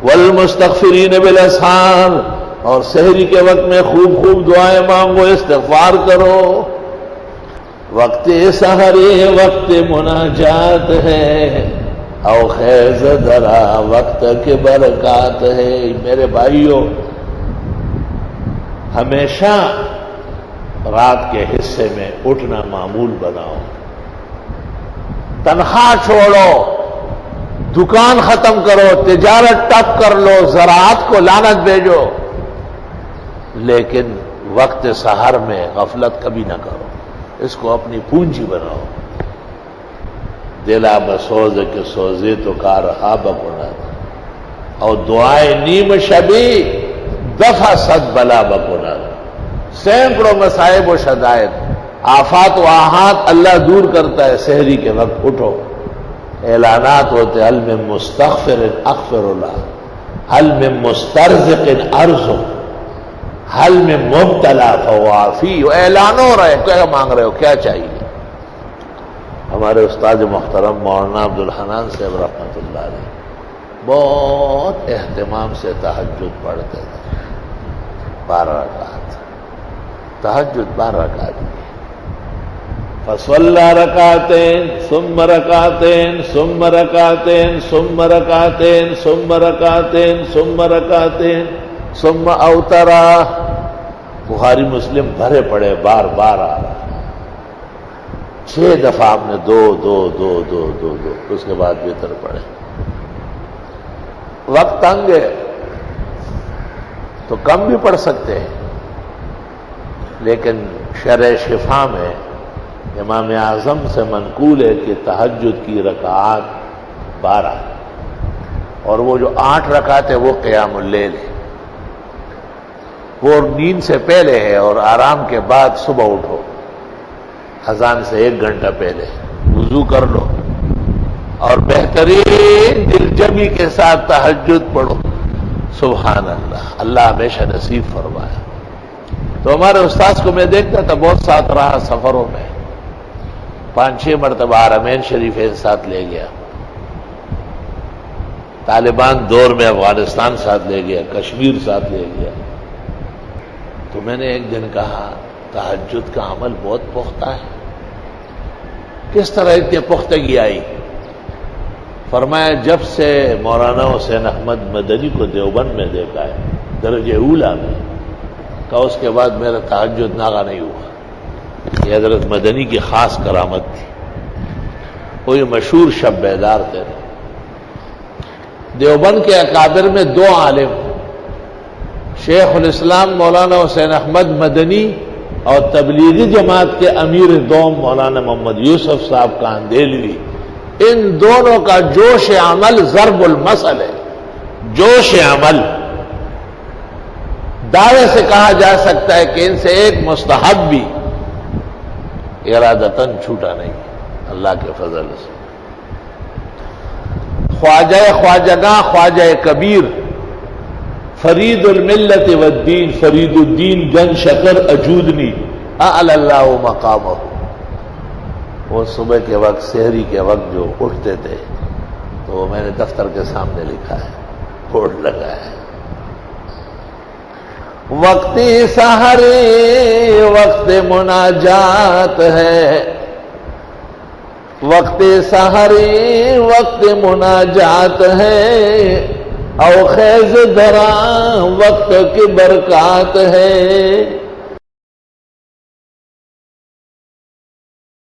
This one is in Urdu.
والمستغفرین بالاسحار، اور سحری کے وقت میں خوب خوب دعائیں مانگو، استغفار کرو۔ وقت سحری وقت مناجات ہے، او خیز درا وقت کے برکات ہے۔ میرے بھائیوں، ہمیشہ رات کے حصے میں اٹھنا معمول بناؤ، تنخواہ چھوڑو، دکان ختم کرو، تجارت ٹپ کر لو، زراعت کو لعنت بھیجو، لیکن وقت سحر میں غفلت کبھی نہ کرو، اس کو اپنی پونجی بناؤ۔ دلا بسوز کے سوزے تو کار ہا بکنا، اور دعائیں نیم شبی دفع صد بلا بکنا۔ سینکڑوں مصائب و شدائد، آفات و آحات اللہ دور کرتا ہے۔ سحری کے وقت اٹھو، اعلانات ہوتے، حل من مستغفر اغفر اللہ، حل من مسترزق ارزق، حل میں مبتلا فوافی، اعلان ہو رہے، کیا مانگ رہے ہو، کیا چاہیے؟ ہمارے استاد محترم مولانا عبدالحنان صاحب رحمۃ اللہ علیہ بہت اہتمام سے تہجد پڑھتے تھے، 12 رکعت تہجد، 12 رکعت کی۔ فصلی رکعتین ثم رکعتین ثم رکعتین ثم رکعتین ثم رکعتین ثم رکعتین ثم اوترا۔ بخاری مسلم بھرے پڑے، بار بار آ رہا، 6 دفعہ آپ نے دو دو دو دو دو دو، اس کے بعد وتر پڑے۔ وقت تنگ ہے تو کم بھی پڑھ سکتے ہیں، لیکن شرح شفا میں امام اعظم سے منقول ہے کہ تہجد کی رکعات 12، اور وہ جو 8 رکعت ہے وہ قیام اللیل ہے، وہ نیند سے پہلے ہے، اور آرام کے بعد صبح اٹھو، اذان سے 1 گھنٹہ پہلے وضو کر لو، اور بہترین دلجمی کے ساتھ تہجد پڑھو۔ سبحان اللہ، اللہ ہمیشہ نصیب فرمایا۔ تو ہمارے استاذ کو میں دیکھتا تھا، بہت ساتھ رہا سفروں میں، 5-6 مرتبہ حرمین شریفین ساتھ لے گیا، طالبان دور میں افغانستان ساتھ لے گیا، کشمیر ساتھ لے گیا۔ تو میں نے ایک دن کہا، تہجد کا عمل بہت پختہ ہے، کس طرح اتنی پختگی آئی؟ فرمایا جب سے مولانا حسین احمد مدنی کو دیوبند میں دیکھا ہے درجہ اولا میں، کہا اس کے بعد میرا تہجد ناغہ نہیں ہوا۔ یہ حضرت مدنی کی خاص کرامت تھی، وہ یہ مشہور شب بیدار تھے۔ دیوبند کے اکابر میں 2 عالم، شیخ الاسلام مولانا حسین احمد مدنی اور تبلیغی جماعت کے امیر دوم مولانا محمد یوسف صاحب کاندھیلوی، ان دونوں کا جوش عمل ضرب المثل ہے۔ جوش عمل دعوے سے کہا جا سکتا ہے کہ ان سے ایک مستحب بھی ارادتاً چھوٹا نہیں، اللہ کے فضل سے۔ خواجہ خواجگاں، خواجہ کبیر، فرید الملت والدین، فرید الدین جن شکر اجودنی اعلی اللہ مقامہ، وہ صبح کے وقت، سحری کے وقت جو اٹھتے تھے، تو وہ میں نے دفتر کے سامنے لکھا ہے، بورڈ لگا ہے، وقت سحری وقت مناجات ہے، وقت سحری وقت مناجات ہے، او خیز درا وقت کی برکات ہے۔